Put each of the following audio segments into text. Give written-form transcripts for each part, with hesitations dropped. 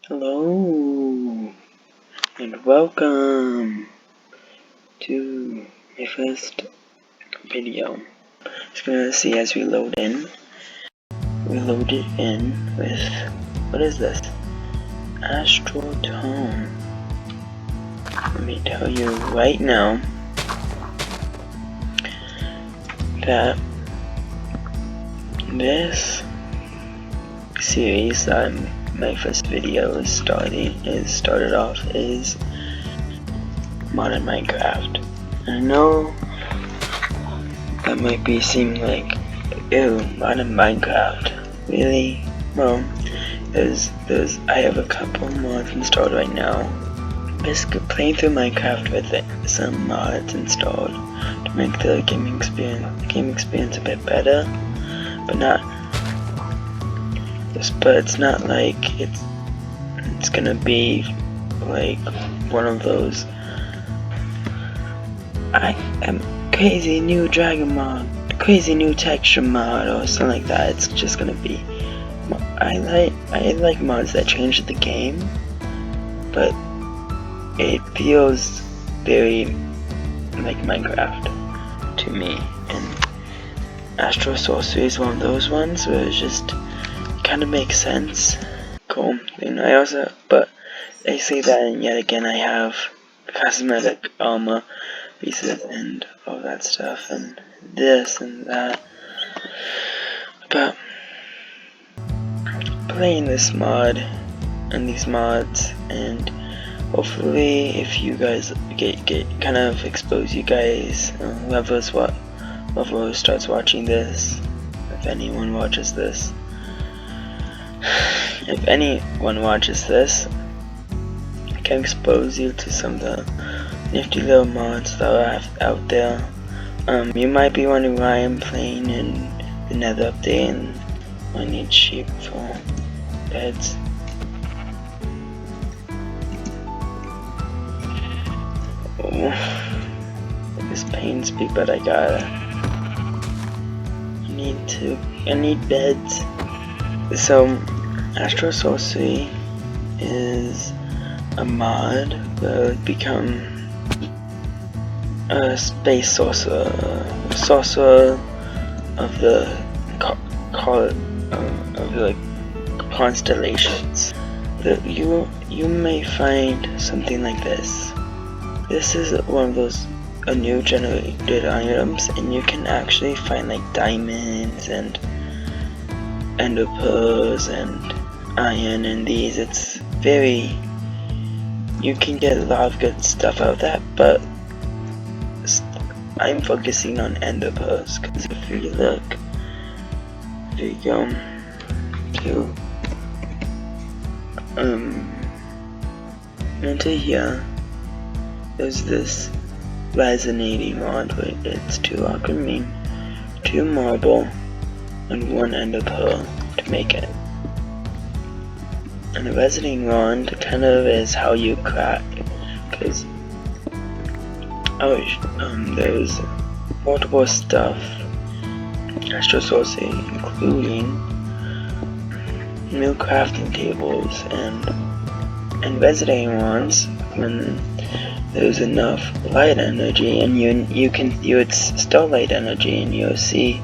Hello and welcome to my first video. Just gonna see as we load it in with, what is this? Astral tone. Let me tell you right now that this series that my first video is started off is modern Minecraft. I know that might seem like, ew, modern Minecraft, really? Well, I have a couple mods installed right now. Basically playing through Minecraft with some mods installed to make the game experience a bit better, but it's not like it's gonna be like one of those I am crazy new dragon mod, crazy new texture mod, or something like that. It's just gonna be, I like mods that change the game, but it feels very like Minecraft to me. And Astral Sorcery is one of those ones where it just kind of makes sense. Cool. And but I say that, and yet again I have cosmetic armor pieces and all that stuff, and this and that. But playing this mod and these mods, and hopefully if you guys get kind of expose you guys, whoever starts watching this, if anyone watches this, I can expose you to some of the nifty little mods that are out there. You might be wondering why I'm playing in the Nether update and I need sheep for beds. Oh, this pains me, but I need beds. So Astral Sorcery is a mod that would become a space sorcerer of the constellations. You may find something like this. This is one of those new generated items, and you can actually find like diamonds and ender pearls and iron in these. It's very, you can get a lot of good stuff out of that, but I'm focusing on ender pearls, because if you look, there you go, to into here, there's this resonating rod where it's 2 aquamarine, 2 marble, and 1 ender pearl to make it. And the resonating rod kind of is how you crack, because there's multiple stuff, Astral Sorcery, including new crafting tables and resonating rods. When there's enough light energy, and it's still light energy, and you'll see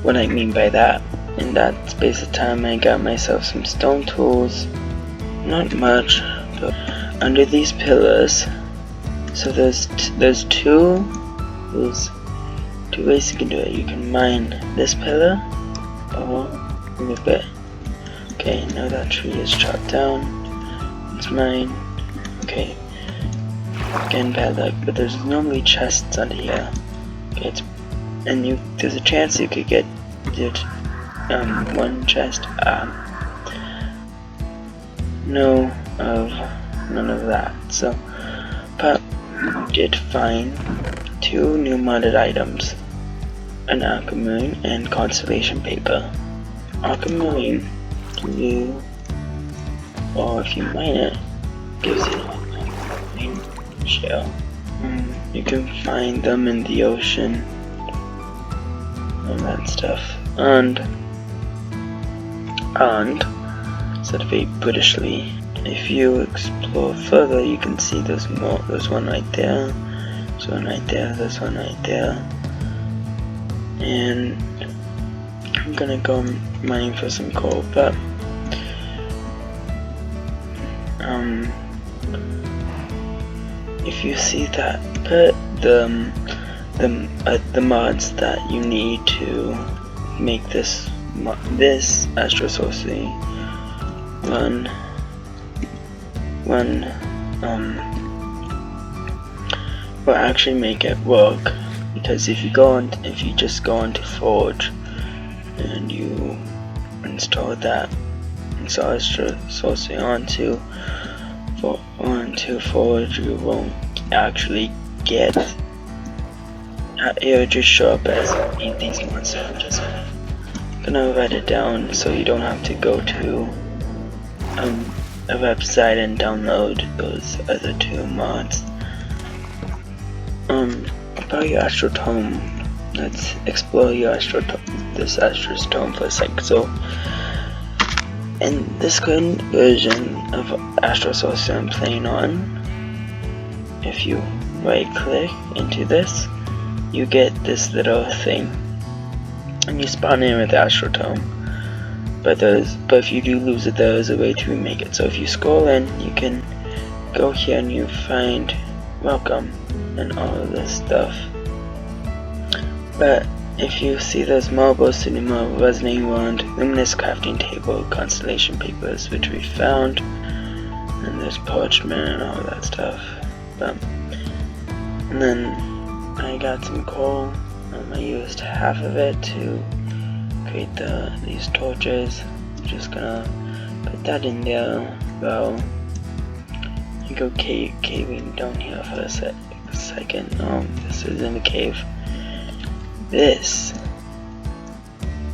what I mean by that. In that space of time, I got myself some stone tools, not much, but under these pillars. So there's two ways you can do it. You can mine this pillar, or rip it. Okay, now that tree is chopped down. It's mine. Okay. Again, bad luck, but there's normally chests under here. Okay, there's a chance you could get one chest. None of that. So, but we did find 2 new modded items: an aquamarine and constellation paper. Aquamarine gives you, or if you mine it, gives you an aquamarine shell. You can find them in the ocean, all that stuff. And said very Britishly, if you explore further, you can see there's more. There's one right there, there's one right there, there's one right there. And I'm gonna go mining for some coal, but if you see that, put the mods that you need to make this Astral Sorcery run will actually make it work. Because if you just go onto Forge and you install Astral Sorcery onto Forge, you won't actually get. It'll just show up as these mods. So I'm just gonna write it down so you don't have to go to a website and download those other two mods. About your Astral Tome, let's explore your this Astral Tome for a sec. So, in this current version of Astral Sorcery I'm playing on, if you right click into this, you get this little thing, and you spawn in with the Astral Tome. But if you do lose it, there is a way to remake it. So if you scroll in, you can go here and you find welcome and all of this stuff. But if you see there's marble, cinema, resonating wand, luminous crafting table, constellation papers, which we found, and there's parchment and all that stuff. And then I got some coal. I used half of it to create these torches. I'm just gonna put that in there. Well, you go caving down here for a second. This is in the cave. This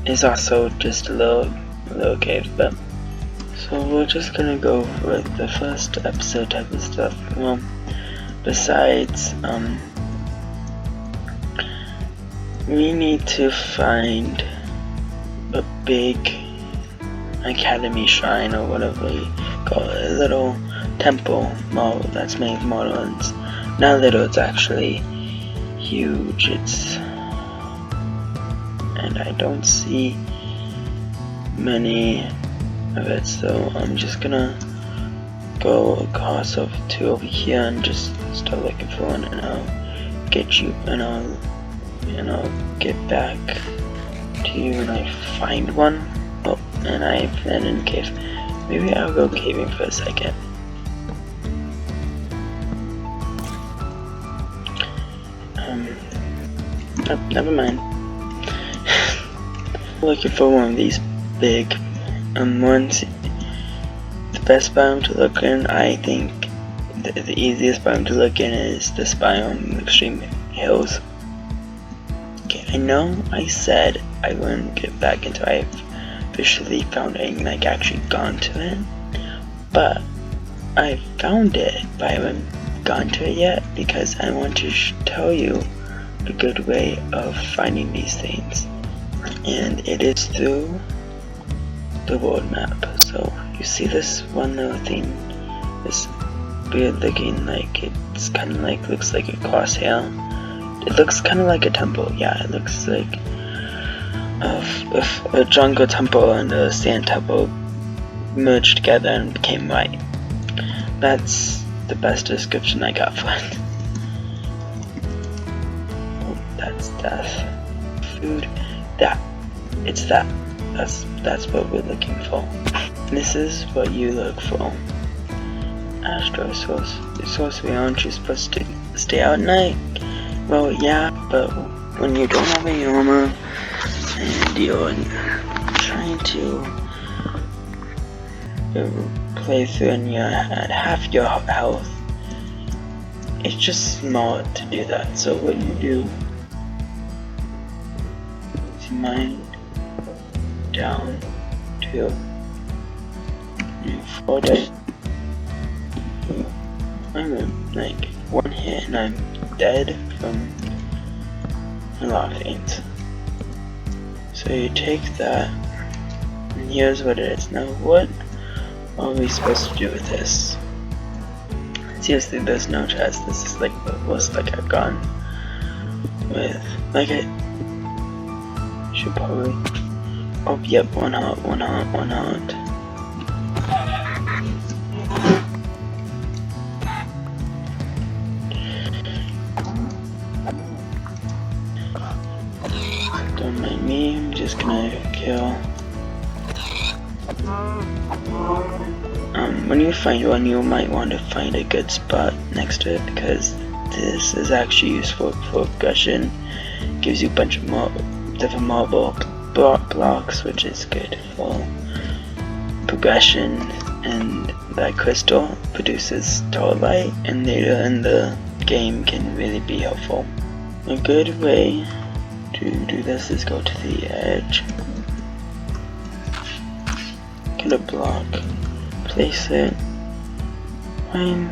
is also just a little cave, but so we're just gonna go with the first episode type of stuff. Well, besides we need to find a big academy shrine or whatever you call it, a little temple model that's made of models. Not little, it's actually huge. And I don't see many of it, so I'm just gonna go across over here and just start looking for one, and I'll get you, and I'll get back to you when I find one. Oh, and I've been in a cave. Maybe I'll go caving for a second. Oh, never mind. Looking for one of these big ones. The best biome to look in, I think the easiest biome to look in is this biome, Extreme Hills. Okay, I know I said I wouldn't get back into it. I've officially found it and like actually gone to it, but I found it, but I haven't gone to it yet because I want to tell you a good way of finding these things, and it is through the world map. So you see this one little thing, this weird looking, like it's kind of like, looks like a crosshair. It looks kind of like a temple. Yeah, it looks like if a jungle temple and a sand temple merged together and became white. That's the best description I got for it. Oh, that's death. Food. That's what we're looking for. This is what you look for. Astral Sorcery, aren't you supposed to stay out at night? Well, yeah, but when you don't have any armor and you're trying to play through and you're at half your health, it's just smart to do that. So what you do is you mine down to 4 days. I'm in like one hit and I'm dead from a lot of things. So you take that, and here's what it is. Now what What are we supposed to do with this? Seriously, there's no chest. This is like the worst luck I've gone with. Like I should probably. Oh, yep, one heart. Don't mind me, I'm just gonna kill. When you find one, you might want to find a good spot next to it, because this is actually useful for progression. Gives you a bunch of different marble blocks, which is good for progression, and that crystal produces starlight, and later in the game can really be helpful. A good way to do this is go to the edge, get a block, place it, find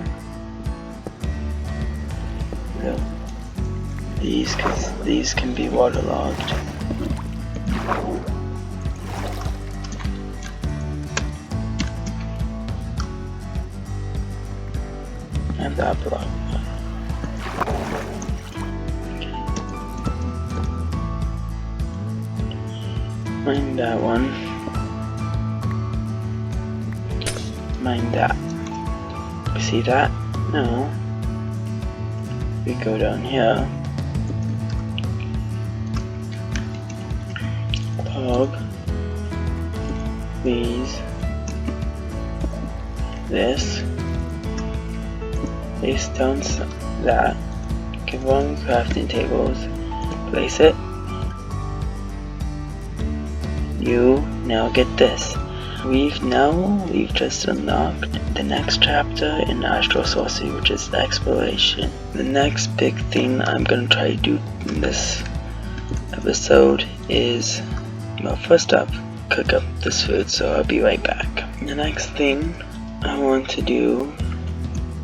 these, because these can be waterlogged. And that block. Mine that one. Mine that. See that? No. We go down here. Log. These. This. Place down that. Give one crafting tables. Place it. You now get this. We've just unlocked the next chapter in Astral Sorcery, which is exploration. The next big thing I'm gonna try to do in this episode is, well, first up, cook up this food, so I'll be right back. The next thing I want to do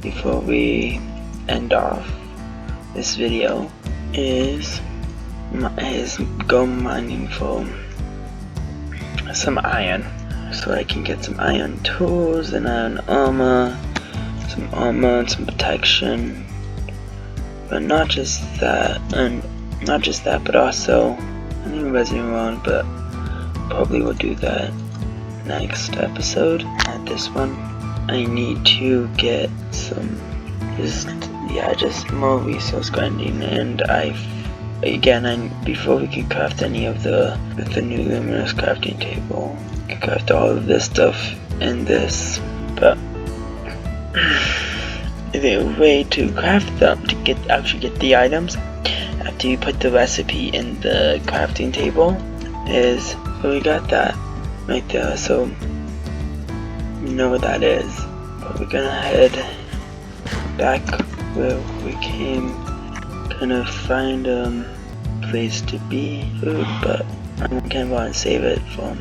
before we end off this video is go mining for some iron, so I can get some iron tools and iron armor, and some protection. But not just that, but also I need resin around, but probably will do that next episode. At this one, I need to get some, just more resource grinding, and before we can craft any of with the new luminous crafting table, we can craft all of this stuff and this, but the way to craft them, to actually get the items after you put the recipe in the crafting table, is, so we got that right there, so you know what that is. But we're gonna head back where we came, gonna find place to be food, but I'm gonna want to save it from,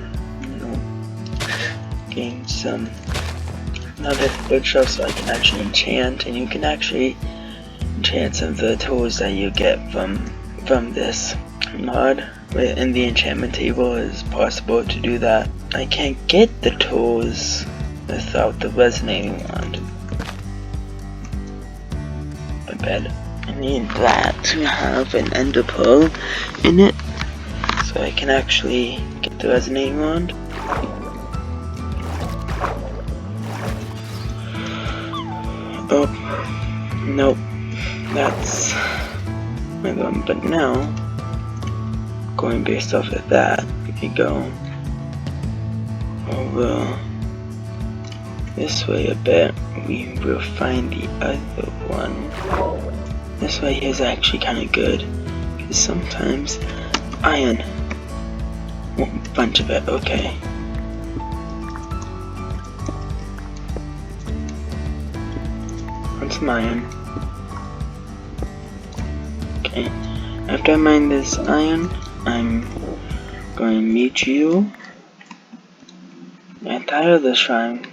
getting some another bookshelf so I can actually enchant, and you can actually enchant some of the tools that you get from this mod. In the enchantment table is possible to do that. I can't get the tools without the resonating wand. I bet I need that to have an ender pearl in it, so I can actually get the resonating wand. Oh, nope, that's my one. But now, going based off of that, we can go over this way a bit. We will find the other one. This way is actually kind of good, because sometimes iron, a bunch of it, okay. Want some iron. Okay, after I mine this iron, I'm going to meet you at the end of the shrine.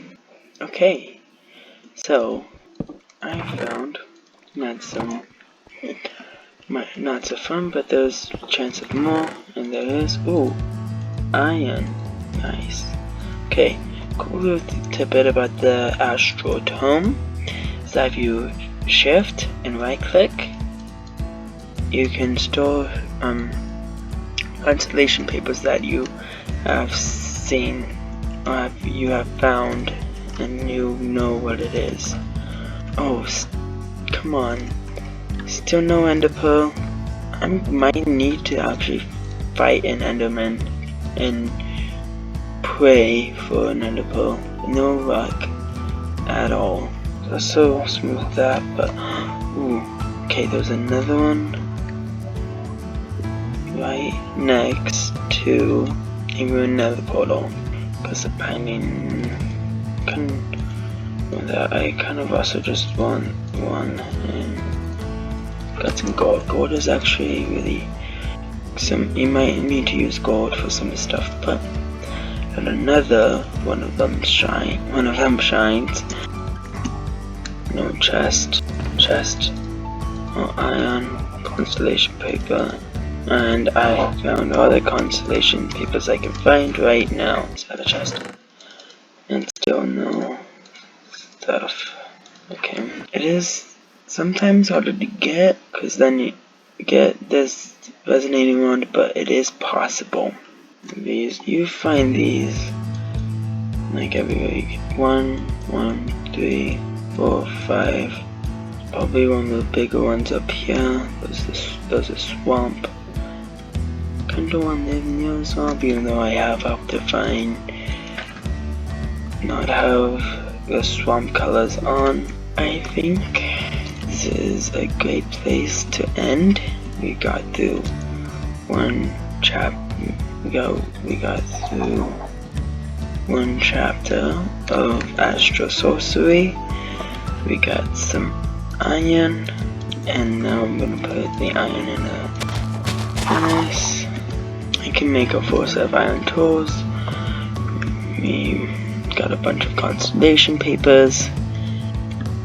Okay, so I found not so fun, but there's a chance of more, and there is, ooh, iron, nice. Okay, cool tidbit about the Astral tome is that if you shift and right click, you can store constellation papers that you have seen or you have found, and you know what it is. Oh, come on. Still no ender pearl. I might need to actually fight an enderman and pray for an ender pearl. No luck at all. So smooth that, but ooh, okay, there's another one right next to a nether portal. Because I kind of also just want one and got some gold. Gold is actually really you might need to use gold for some stuff, but and another one of them shines. No chest, no iron, constellation paper, and I found all the constellation papers I can find right now inside the chest. And still no stuff. Okay. It is sometimes harder to get, because then you get this resonating wand, but it is possible. You find these like everywhere. You get 1, 3, 4, 5. Probably one of the bigger ones up here. There's a swamp. Kinda want to live near a swamp, even though I have Optifine not have the swamp colors on. I think this is a great place to end. We got through we got through one chapter of Astral Sorcery. We got some iron, and now I'm gonna put the iron in a furnace. I can make a 4 set of iron tools. We got a bunch of constellation papers,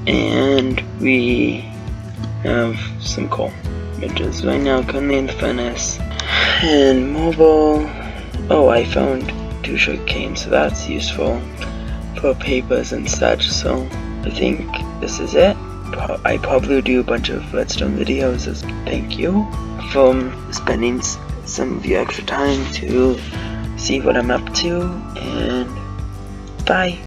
and we have some coal, which is right now currently in the furnace. And mobile. Oh, I found 2 sugar canes, so that's useful for papers and such. So I think this is it. I probably will do a bunch of redstone videos as thank you for spending some of your extra time to see what I'm up to, and bye.